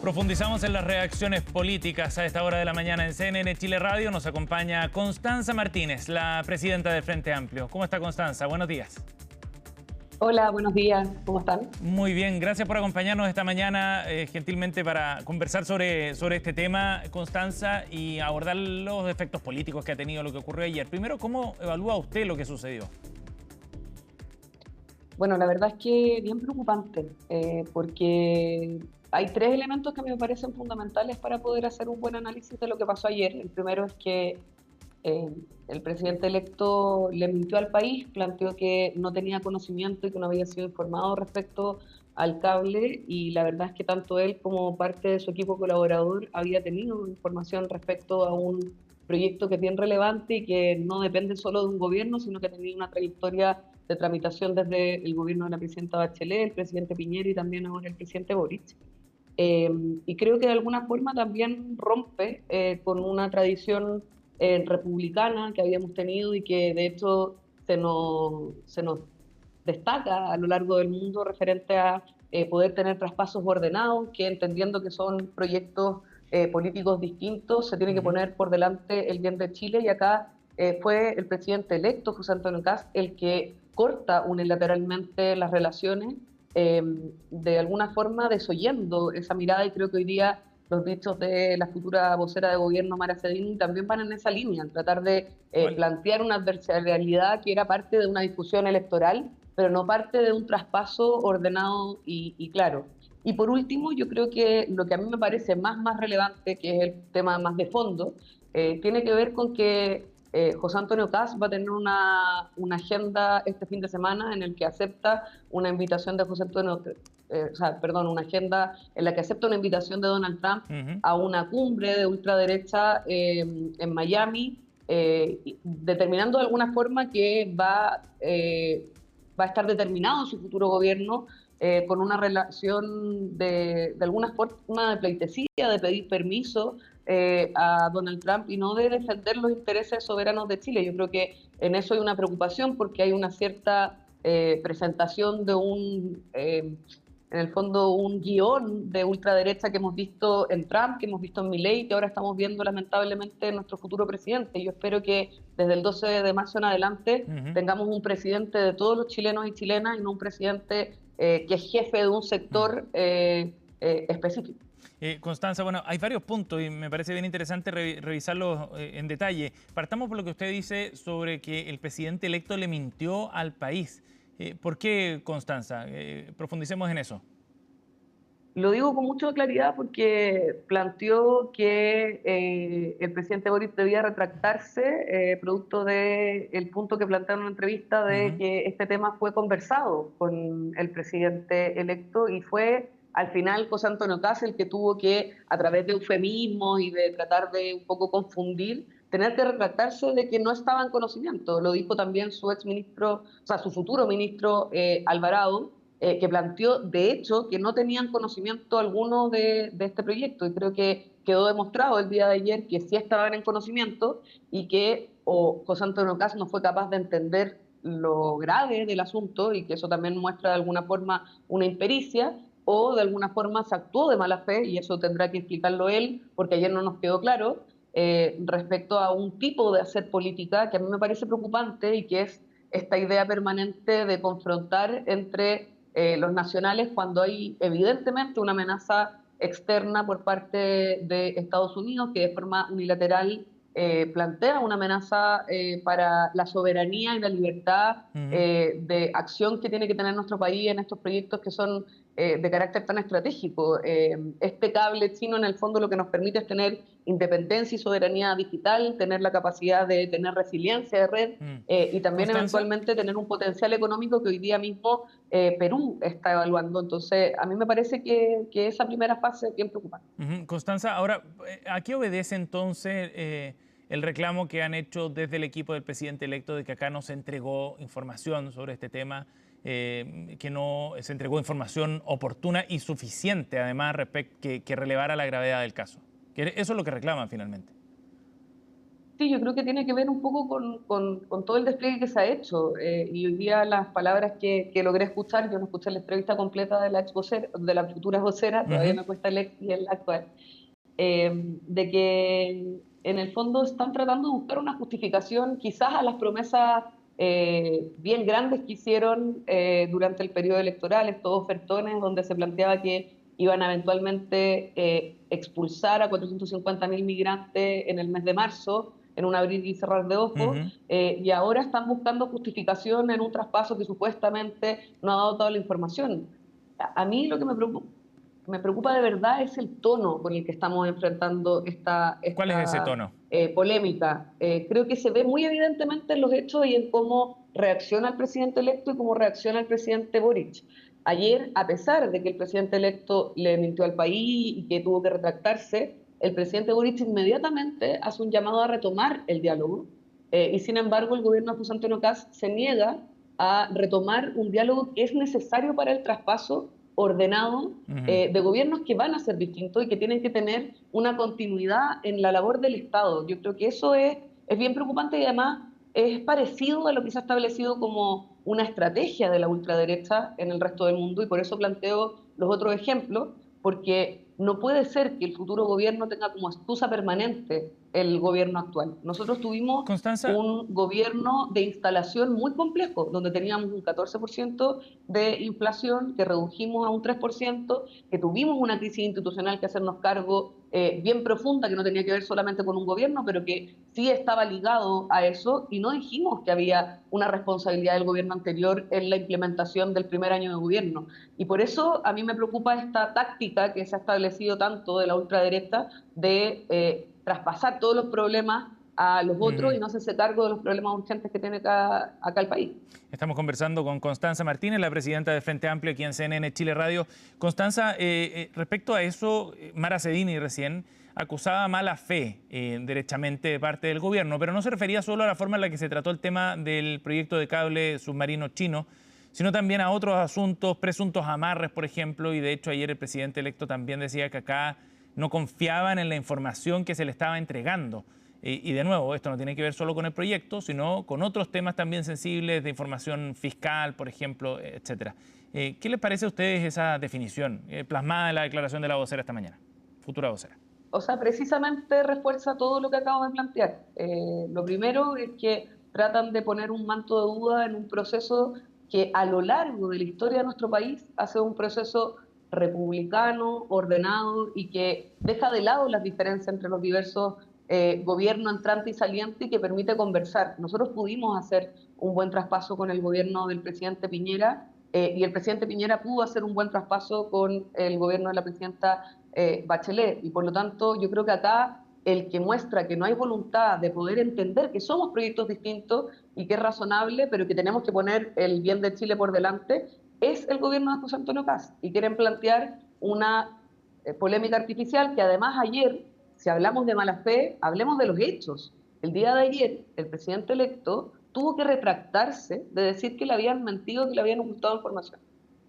Profundizamos en las reacciones políticas a esta hora de la mañana en CNN Chile Radio. Nos acompaña Constanza Martínez, la presidenta del Frente Amplio. ¿Cómo está, Constanza? Buenos días. Hola, buenos días. ¿Cómo están? Muy bien, gracias por acompañarnos esta mañana, gentilmente para conversar sobre este tema, Constanza, y abordar los efectos políticos que ha tenido lo que ocurrió ayer. Primero, ¿cómo evalúa usted lo que sucedió? Bueno, la verdad es que bien preocupante, porque hay tres elementos que a mí me parecen fundamentales para poder hacer un buen análisis de lo que pasó ayer. El primero es que el presidente electo le mintió al país, planteó que no tenía conocimiento y que no había sido informado respecto al cable, y la verdad es que tanto él como parte de su equipo colaborador había tenido información respecto a un proyecto que es bien relevante y que no depende solo de un gobierno, sino que ha tenido una trayectoria de tramitación desde el gobierno de la presidenta Bachelet, el presidente Piñera y también ahora el presidente Boric. Y creo que de alguna forma también rompe con una tradición republicana que habíamos tenido y que de hecho se nos destaca a lo largo del mundo referente a poder tener traspasos ordenados, que entendiendo que son proyectos políticos distintos, se tiene que poner por delante el bien de Chile, y acá fue el presidente electo, José Antonio Kast, el que corta unilateralmente las relaciones, de alguna forma desoyendo esa mirada, y creo que hoy día los dichos de la futura vocera de gobierno, Mara Cedini, también van en esa línea, en tratar de plantear una adversarialidad que era parte de una discusión electoral, pero no parte de un traspaso ordenado y claro. Y por último, yo creo que lo que a mí me parece más relevante, que es el tema más de fondo, tiene que ver con que José Antonio Kast va a tener una agenda este fin de semana en el que acepta una invitación de José Antonio, una agenda en la que acepta una invitación de Donald Trump a una cumbre de ultraderecha en Miami, determinando de alguna forma que va a estar determinado su futuro gobierno, con una relación de alguna forma de pleitesía, de pedir permiso a Donald Trump y no de defender los intereses soberanos de Chile. Yo creo que en eso hay una preocupación, porque hay una cierta presentación de en el fondo, un guión de ultraderecha que hemos visto en Trump, que hemos visto en Milei, y que ahora estamos viendo lamentablemente en nuestro futuro presidente. Yo espero que desde el 12 de marzo en adelante tengamos un presidente de todos los chilenos y chilenas, y no un presidente que es jefe de un sector específico. Constanza, bueno, hay varios puntos y me parece bien interesante revisarlos en detalle. Partamos por lo que usted dice sobre que el presidente electo le mintió al país. ¿Por qué, Constanza? Profundicemos en eso. Lo digo con mucha claridad porque planteó que el presidente Boric debía retractarse, producto del punto que planteó en una entrevista de que este tema fue conversado con el presidente electo, y fue al final José Antonio Kast el que tuvo que, a través de eufemismos y de tratar de un poco confundir, tener que retractarse de que no estaba en conocimiento. Lo dijo también su exministro, o sea, su futuro ministro Alvarado, que planteó, de hecho, que no tenían conocimiento alguno de este proyecto, y creo que quedó demostrado el día de ayer que sí estaban en conocimiento, y que José Antonio Kast no fue capaz de entender lo grave del asunto, y que eso también muestra de alguna forma una impericia, o de alguna forma se actuó de mala fe, y eso tendrá que explicarlo él, porque ayer no nos quedó claro, respecto a un tipo de hacer política que a mí me parece preocupante, y que es esta idea permanente de confrontar entre los nacionales cuando hay evidentemente una amenaza externa por parte de Estados Unidos, que de forma unilateral plantea una amenaza para la soberanía y la libertad de acción que tiene que tener nuestro país en estos proyectos que son de carácter tan estratégico. Este cable chino, en el fondo, lo que nos permite es tener independencia y soberanía digital, tener la capacidad de tener resiliencia de red, y también Constanza, eventualmente tener un potencial económico que hoy día mismo Perú está evaluando. Entonces, a mí me parece que esa primera fase es bien preocupante. Constanza, ahora, ¿a qué obedece entonces el reclamo que han hecho desde el equipo del presidente electo de que acá no se entregó información sobre este tema, que no se entregó información oportuna y suficiente, además, que relevara la gravedad del caso? Que eso es lo que reclaman finalmente. Sí, yo creo que tiene que ver un poco con todo el despliegue que se ha hecho. Y hoy día las palabras que logré escuchar, yo no escuché la entrevista completa de la ex vocera, de la futura vocera, todavía Ujú. me cuesta el ex y el actual, de que en el fondo están tratando de buscar una justificación quizás a las promesas bien grandes que hicieron durante el periodo electoral, estos ofertones donde se planteaba que iban a eventualmente expulsar a 450.000 migrantes en el mes de marzo, en un abrir y cerrar de ojos, Ujú. y ahora están buscando justificación en un traspaso que supuestamente no ha dado toda la información. A mí lo que me preocupa de verdad es el tono con el que estamos enfrentando ¿Cuál es ese esta tono? polémica. Creo que se ve muy evidentemente en los hechos y en cómo reacciona el presidente electo y cómo reacciona el presidente Boric. Ayer, a pesar de que el presidente electo le mintió al país y que tuvo que retractarse, el presidente Boric inmediatamente hace un llamado a retomar el diálogo y sin embargo el gobierno de José Antonio Kast se niega a retomar un diálogo que es necesario para el traspaso ordenado Ujú. de gobiernos que van a ser distintos y que tienen que tener una continuidad en la labor del Estado. Yo creo que eso es bien preocupante y además es parecido a lo que se ha establecido como una estrategia de la ultraderecha en el resto del mundo y por eso planteo los otros ejemplos, porque no puede ser que el futuro gobierno tenga como excusa permanente el gobierno actual. Nosotros tuvimos Constanza, un gobierno de instalación muy complejo, donde teníamos un 14% de inflación, que redujimos a un 3%, que tuvimos una crisis institucional que hacernos cargo bien profunda, que no tenía que ver solamente con un gobierno, pero que sí estaba ligado a eso, y no dijimos que había una responsabilidad del gobierno anterior en la implementación del primer año de gobierno. Y por eso a mí me preocupa esta táctica que se ha establecido tanto de la ultraderecha de traspasar todos los problemas a los otros ujú. y no hacerse cargo de los problemas urgentes que tiene acá el país. Estamos conversando con Constanza Martínez, la presidenta de Frente Amplio aquí en CNN Chile Radio. Constanza, respecto a eso, Mara Sedini recién acusaba mala fe derechamente de parte del gobierno, pero no se refería solo a la forma en la que se trató el tema del proyecto de cable submarino chino, sino también a otros asuntos, presuntos amarres, por ejemplo, y de hecho ayer el presidente electo también decía que acá no confiaban en la información que se le estaba entregando. Y de nuevo, esto no tiene que ver solo con el proyecto, sino con otros temas también sensibles de información fiscal, por ejemplo, etcétera. ¿Qué les parece a ustedes esa definición plasmada en la declaración de la vocera esta mañana, futura vocera? O sea, precisamente refuerza todo lo que acabo de plantear. Lo primero es que tratan de poner un manto de duda en un proceso que a lo largo de la historia de nuestro país ha sido un proceso republicano, ordenado y que deja de lado las diferencias entre los diversos gobiernos entrante y saliente y que permite conversar. Nosotros pudimos hacer un buen traspaso con el gobierno del presidente Piñera y el presidente Piñera pudo hacer un buen traspaso con el gobierno de la presidenta Bachelet. Y por lo tanto, yo creo que acá el que muestra que no hay voluntad de poder entender que somos proyectos distintos y que es razonable, pero que tenemos que poner el bien de Chile por delante, es el gobierno de José Antonio Kast. Y quieren plantear una polémica artificial que además ayer, si hablamos de mala fe, hablemos de los hechos. El día de ayer, el presidente electo tuvo que retractarse de decir que le habían mentido, que le habían ocultado información.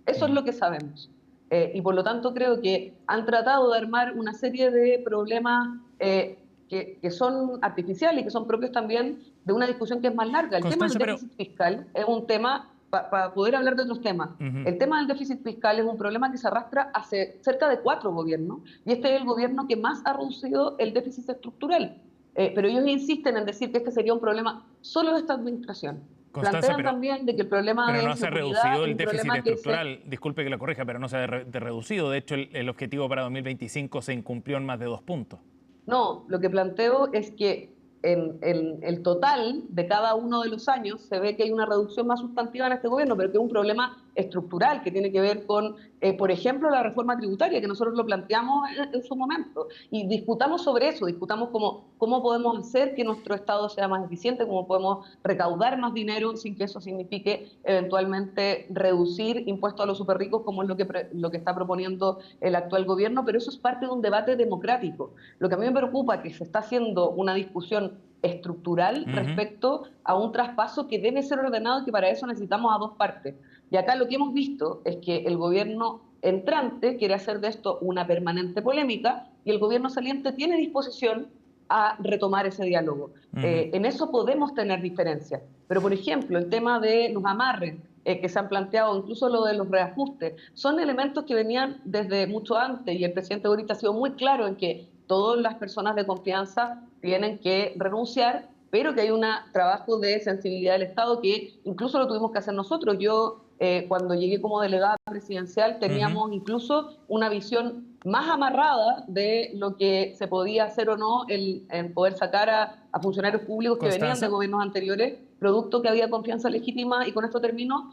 Eso es Mm. lo que sabemos. Y por lo tanto creo que han tratado de armar una serie de problemas que son artificiales y que son propios también de una discusión que es más larga. El tema del Constanza, pero... déficit fiscal es un tema, para poder hablar de otros temas, Ujú. el tema del déficit fiscal es un problema que se arrastra hace cerca de 4 gobiernos y este es el gobierno que más ha reducido el déficit estructural. Pero ellos insisten en decir que este sería un problema solo de esta administración. Constanza, Plantean también de que el problema pero de no se ha seguridad reducido es el un déficit problema que se... estructural. Disculpe que la corrija, pero no se ha reducido. De hecho, el objetivo para 2025 se incumplió en más de 2 puntos. No, lo que planteo es que en el total de cada uno de los años se ve que hay una reducción más sustantiva en este gobierno, pero que es un problema estructural que tiene que ver con, por ejemplo, la reforma tributaria, que nosotros lo planteamos en su momento. Y discutamos sobre eso, discutamos cómo podemos hacer que nuestro Estado sea más eficiente, cómo podemos recaudar más dinero sin que eso signifique eventualmente reducir impuestos a los superricos, como es lo que está proponiendo el actual gobierno, pero eso es parte de un debate democrático. Lo que a mí me preocupa es que se está haciendo una discusión estructural Ujú. respecto a un traspaso que debe ser ordenado y que para eso necesitamos a dos partes. Y acá lo que hemos visto es que el gobierno entrante quiere hacer de esto una permanente polémica y el gobierno saliente tiene disposición a retomar ese diálogo. En eso podemos tener diferencias. Pero, por ejemplo, el tema de los amarres que se han planteado, incluso lo de los reajustes, son elementos que venían desde mucho antes y el presidente Boric ha sido muy claro en que todas las personas de confianza tienen que renunciar, pero que hay un trabajo de sensibilidad del Estado que incluso lo tuvimos que hacer nosotros. Yo, cuando llegué como delegada presidencial, teníamos incluso una visión más amarrada de lo que se podía hacer o no en poder sacar a funcionarios públicos que venían de gobiernos anteriores, producto que había confianza legítima, y con esto termino,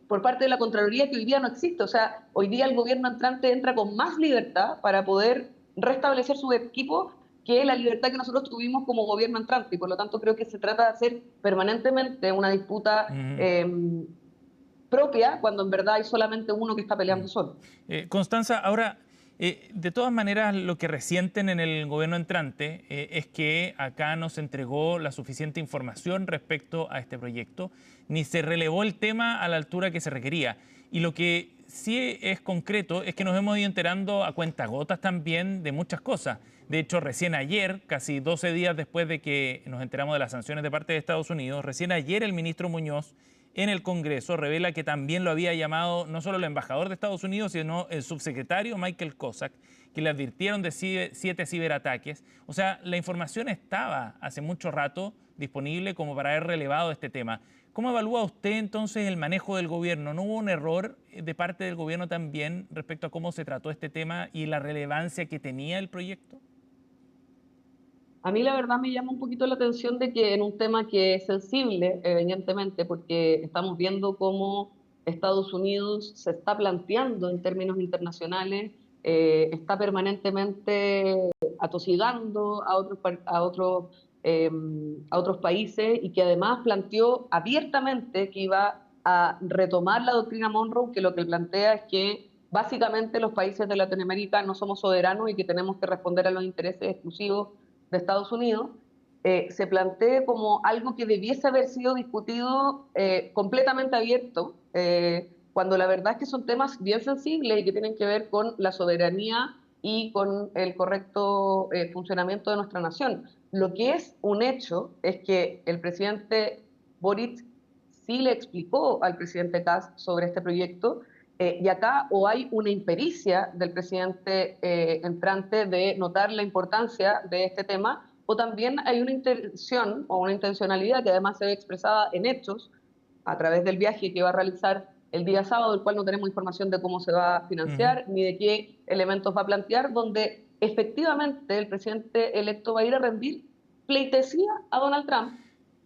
por parte de la Contraloría, que hoy día no existe. O sea, hoy día el gobierno entrante entra con más libertad para poder restablecer su equipo que la libertad que nosotros tuvimos como gobierno entrante, y por lo tanto creo que se trata de hacer permanentemente una disputa propia, cuando en verdad hay solamente uno que está peleando solo. Constanza, ahora, de todas maneras, lo que resienten en el gobierno entrante es que acá no se entregó la suficiente información respecto a este proyecto, ni se relevó el tema a la altura que se requería. Y lo que sí es concreto es que nos hemos ido enterando a cuentagotas también de muchas cosas. De hecho, recién ayer, casi 12 días después de que nos enteramos de las sanciones de parte de Estados Unidos, recién ayer el ministro Muñoz en el Congreso revela que también lo había llamado no solo el embajador de Estados Unidos, sino el subsecretario Michael Cossack, que le advirtieron de 7 ciberataques. O sea, la información estaba hace mucho rato disponible como para haber relevado este tema. ¿Cómo evalúa usted entonces el manejo del gobierno? ¿No hubo un error de parte del gobierno también respecto a cómo se trató este tema y la relevancia que tenía el proyecto? A mí la verdad me llama un poquito la atención de que en un tema que es sensible, evidentemente, porque estamos viendo cómo Estados Unidos se está planteando en términos internacionales, está permanentemente atosigando eh, a otros países, y que además planteó abiertamente que iba a retomar la doctrina Monroe, que lo que plantea es que básicamente los países de Latinoamérica no somos soberanos y que tenemos que responder a los intereses exclusivos de Estados Unidos, se plantee como algo que debiese haber sido discutido completamente abierto, cuando la verdad es que son temas bien sensibles y que tienen que ver con la soberanía y con el correcto funcionamiento de nuestra nación. Lo que es un hecho es que el presidente Boric sí le explicó al presidente Kass sobre este proyecto, y acá o hay una impericia del presidente entrante de notar la importancia de este tema, o también hay una intención o una intencionalidad que además se ve expresada en hechos a través del viaje que va a realizar el día sábado, del cual no tenemos información de cómo se va a financiar ni de qué elementos va a plantear, donde efectivamente el presidente electo va a ir a rendir pleitesía a Donald Trump,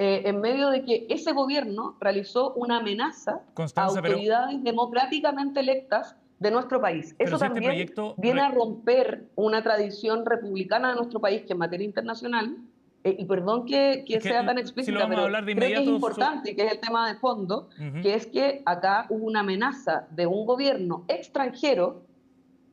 en medio de que ese gobierno realizó una amenaza a Constanza, autoridades democráticamente electas de nuestro país. pero Eso si este también proyecto... viene a romper una tradición republicana de nuestro país, que en materia internacional, y perdón que sea tan si lo explícita, vamos a pero hablar de creo que es inmediato... importante y que es el tema de fondo, que es que acá hubo una amenaza de un gobierno extranjero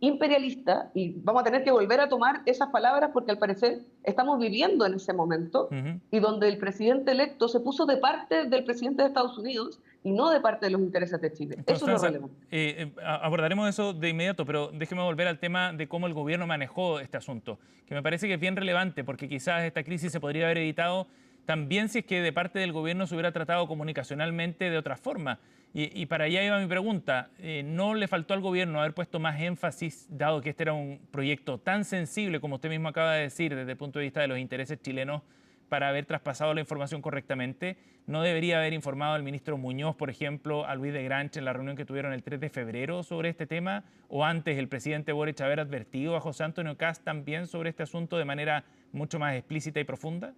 imperialista, y vamos a tener que volver a tomar esas palabras porque al parecer estamos viviendo en ese momento, y donde el presidente electo se puso de parte del presidente de Estados Unidos y no de parte de los intereses de Chile. Eso es lo Constanza, relevante. abordaremos eso de inmediato, pero déjeme volver al tema de cómo el gobierno manejó este asunto, que me parece que es bien relevante, porque quizás esta crisis se podría haber evitado también si es que de parte del gobierno se hubiera tratado comunicacionalmente de otra forma. Y para allá iba mi pregunta. ¿No le faltó al gobierno haber puesto más énfasis, dado que este era un proyecto tan sensible, como usted mismo acaba de decir, desde el punto de vista de los intereses chilenos, para haber traspasado la información correctamente? ¿No debería haber informado al ministro Muñoz, por ejemplo, a Luis de Granche en la reunión que tuvieron el 3 de febrero sobre este tema? ¿O antes el presidente Boric haber advertido a José Antonio Kast también sobre este asunto de manera mucho más explícita y profunda?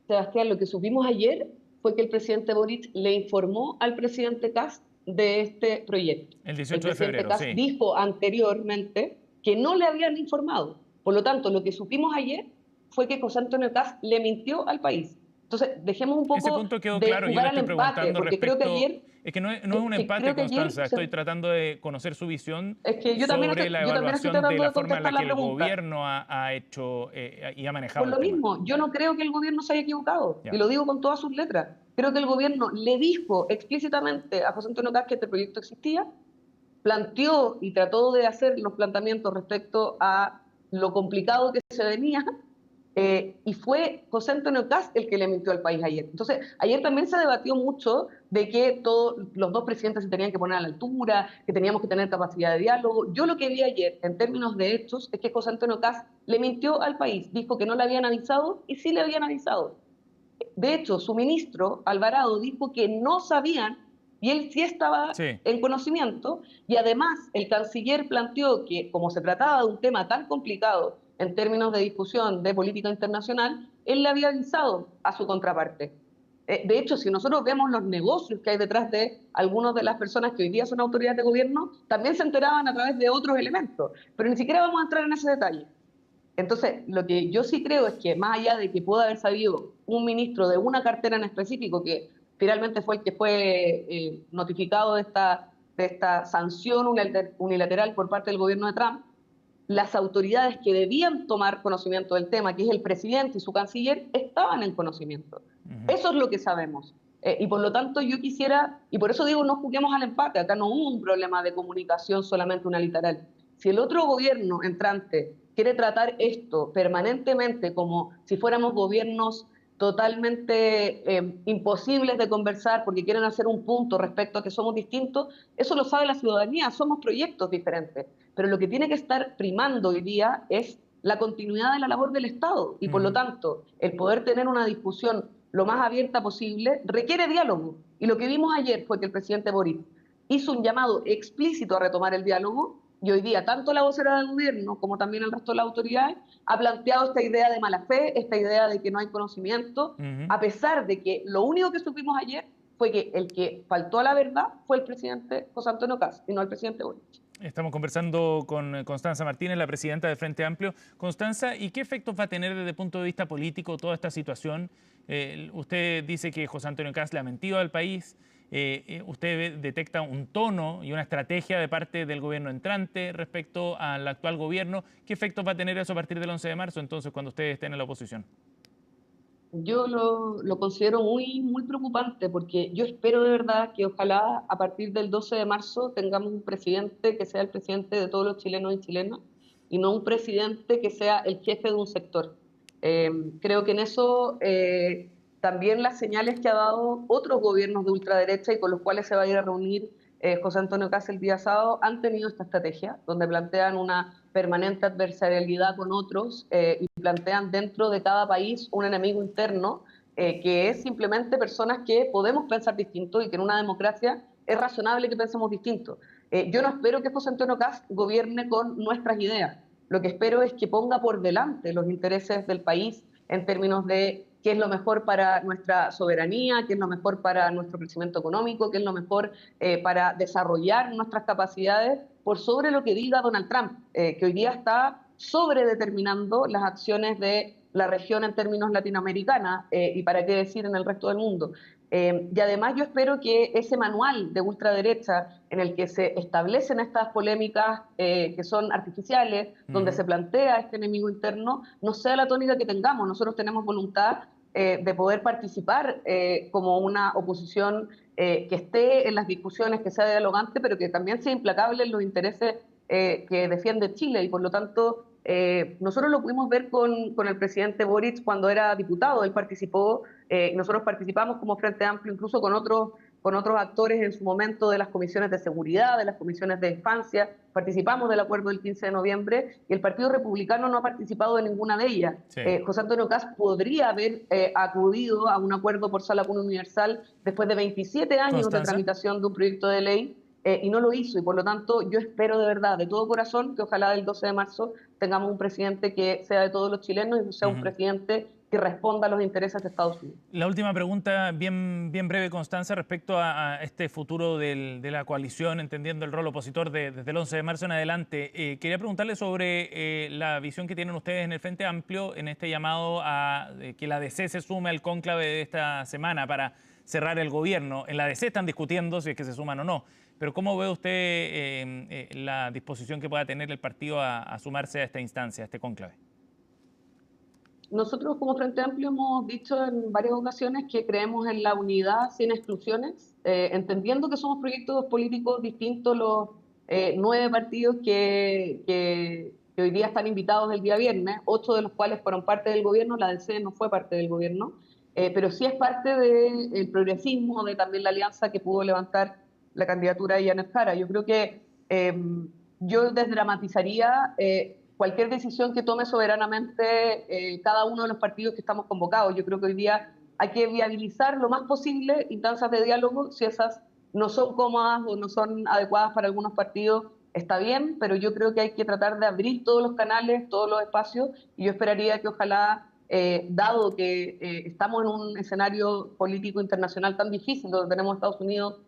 Sebastián, lo que supimos ayer fue que el presidente Boric le informó al presidente Kast de este proyecto. El El 18 de presidente febrero, Kast sí. dijo anteriormente que no le habían informado. Por lo tanto, lo que supimos ayer fue que José Antonio Kast le mintió al país. Entonces, dejemos un Ese poco punto quedó de claro. Yo le jugar al estoy empate, preguntando porque creo que respecto... ayer, Es que no es un empate, creo que ayer Constanza. Estoy tratando de conocer su visión es que sobre la yo también estoy evaluación de tratando la de forma en la contestar que la el pregunta. gobierno ha hecho y ha Por manejado el lo tema. mismo, yo no creo que el gobierno se haya equivocado, y Ya. lo digo con todas sus letras. Creo que el gobierno le dijo explícitamente a José Antonio Kast que este proyecto existía, planteó y trató de hacer los planteamientos respecto a lo complicado que se venía, y fue José Antonio Kast el que le mintió al país ayer. Entonces, ayer también se debatió mucho de que todos los dos presidentes se tenían que poner a la altura, que teníamos que tener capacidad de diálogo. Yo lo que vi ayer, en términos de hechos, es que José Antonio Kast le mintió al país, dijo que no le habían avisado y sí le habían avisado. De hecho, su ministro, Alvarado, dijo que no sabían y él sí estaba Sí. en conocimiento, y además el canciller planteó que como se trataba de un tema tan complicado en términos de discusión de política internacional, él le había avisado a su contraparte. De hecho, si nosotros vemos los negocios que hay detrás de algunas de las personas que hoy día son autoridades de gobierno, también se enteraban a través de otros elementos, pero ni siquiera vamos a entrar en ese detalle. Entonces, lo que yo sí creo es que más allá de que pueda haber sabido un ministro de una cartera en específico, que finalmente fue el que fue notificado de esta sanción unilateral por parte del gobierno de Trump, las autoridades que debían tomar conocimiento del tema, que es el presidente y su canciller, estaban en conocimiento. Eso es lo que sabemos. Y por lo tanto yo quisiera, y por eso digo, no juguemos al empate, acá no hubo un problema de comunicación solamente unilateral. Si el otro gobierno entrante quiere tratar esto permanentemente como si fuéramos gobiernos totalmente imposibles de conversar porque quieren hacer un punto respecto a que somos distintos, eso lo sabe la ciudadanía, somos proyectos diferentes. Pero lo que tiene que estar primando hoy día es la continuidad de la labor del Estado y por lo tanto el poder tener una discusión lo más abierta posible requiere diálogo. Y lo que vimos ayer fue que el presidente Boric hizo un llamado explícito a retomar el diálogo y hoy día tanto la vocera del gobierno como también el resto de las autoridades ha planteado esta idea de mala fe, esta idea de que no hay conocimiento, a pesar de que lo único que supimos ayer fue que el que faltó a la verdad fue el presidente José Antonio Kast y no el presidente Boric. Estamos conversando con Constanza Martínez, la presidenta del Frente Amplio. Constanza, ¿y qué efectos va a tener desde el punto de vista político toda esta situación? Usted dice que José Antonio Kast le ha mentido al país. ¿Usted detecta un tono y una estrategia de parte del gobierno entrante respecto al actual gobierno? ¿Qué efectos va a tener eso a partir del 11 de marzo, entonces, cuando ustedes estén en la oposición? Yo lo considero muy preocupante porque yo espero de verdad que ojalá a partir del 12 de marzo tengamos un presidente que sea el presidente de todos los chilenos y chilenas y no un presidente que sea el jefe de un sector. Creo que en eso también las señales que ha dado otros gobiernos de ultraderecha y con los cuales se va a ir a reunir José Antonio Kast el día sábado han tenido esta estrategia, donde plantean una permanente adversarialidad con otros y plantean dentro de cada país un enemigo interno que es simplemente personas que podemos pensar distinto y que en una democracia es razonable que pensemos distinto. Yo no espero que José Antonio Kast gobierne con nuestras ideas. Lo que espero es que ponga por delante los intereses del país en términos de qué es lo mejor para nuestra soberanía, qué es lo mejor para nuestro crecimiento económico, qué es lo mejor para desarrollar nuestras capacidades, por sobre lo que diga Donald Trump, que hoy día está sobredeterminando las acciones de la región en términos latinoamericanos y para qué decir en el resto del mundo. Y además yo espero que ese manual de ultraderecha en el que se establecen estas polémicas que son artificiales, donde se plantea este enemigo interno, no sea la tónica que tengamos. Nosotros tenemos voluntad de poder participar como una oposición que esté en las discusiones, que sea dialogante, pero que también sea implacable en los intereses que defiende Chile y por lo tanto nosotros lo pudimos ver con el presidente Boric cuando era diputado, él participó, nosotros participamos como Frente Amplio incluso con otros actores en su momento de las comisiones de seguridad, de las comisiones de infancia, participamos del acuerdo del 15 de noviembre y el Partido Republicano no ha participado en ninguna de ellas. Sí. José Antonio Kast podría haber acudido a un acuerdo por sala común universal después de 27 años Constanza. de tramitación de un proyecto de ley y no lo hizo y por lo tanto yo espero de verdad, de todo corazón, que ojalá del 12 de marzo tengamos un presidente que sea de todos los chilenos y sea un presidente que responda a los intereses de Estados Unidos. La última pregunta, bien breve, Constanza, respecto a este futuro de la coalición, entendiendo el rol opositor desde el 11 de marzo en adelante. Quería preguntarle sobre la visión que tienen ustedes en el Frente Amplio en este llamado a que la DC se sume al cónclave de esta semana para cerrar el gobierno. En la DC están discutiendo si es que se suman o no. Pero ¿cómo ve usted la disposición que pueda tener el partido a sumarse a esta instancia, a este cónclave? Nosotros como Frente Amplio hemos dicho en varias ocasiones que creemos en la unidad sin exclusiones, entendiendo que somos proyectos políticos distintos los 9 partidos que hoy día están invitados el día viernes, 8 de los cuales fueron parte del gobierno, la DC no fue parte del gobierno, pero sí es parte del progresismo, de también la alianza que pudo levantar la candidatura de Janet Jara. Yo creo que yo desdramatizaría cualquier decisión que tome soberanamente cada uno de los partidos que estamos convocados. Yo creo que hoy día hay que viabilizar lo más posible instancias de diálogo. Si esas no son cómodas o no son adecuadas para algunos partidos, está bien, pero yo creo que hay que tratar de abrir todos los canales, todos los espacios, y yo esperaría que ojalá, dado que estamos en un escenario político internacional tan difícil, donde tenemos a Estados Unidos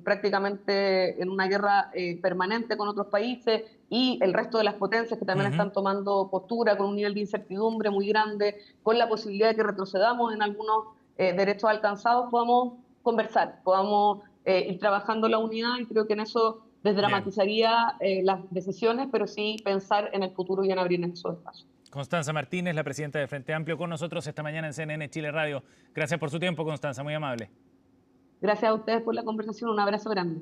prácticamente en una guerra permanente con otros países y el resto de las potencias que también están tomando postura con un nivel de incertidumbre muy grande, con la posibilidad de que retrocedamos en algunos derechos alcanzados, podamos conversar, podamos ir trabajando la unidad, y creo que en eso desdramatizaría las decisiones, pero sí pensar en el futuro y en abrir esos espacios. Constanza Martínez, la presidenta de Frente Amplio, con nosotros esta mañana en CNN Chile Radio. Gracias por su tiempo, Constanza, muy amable. Gracias a ustedes por la conversación, un abrazo grande.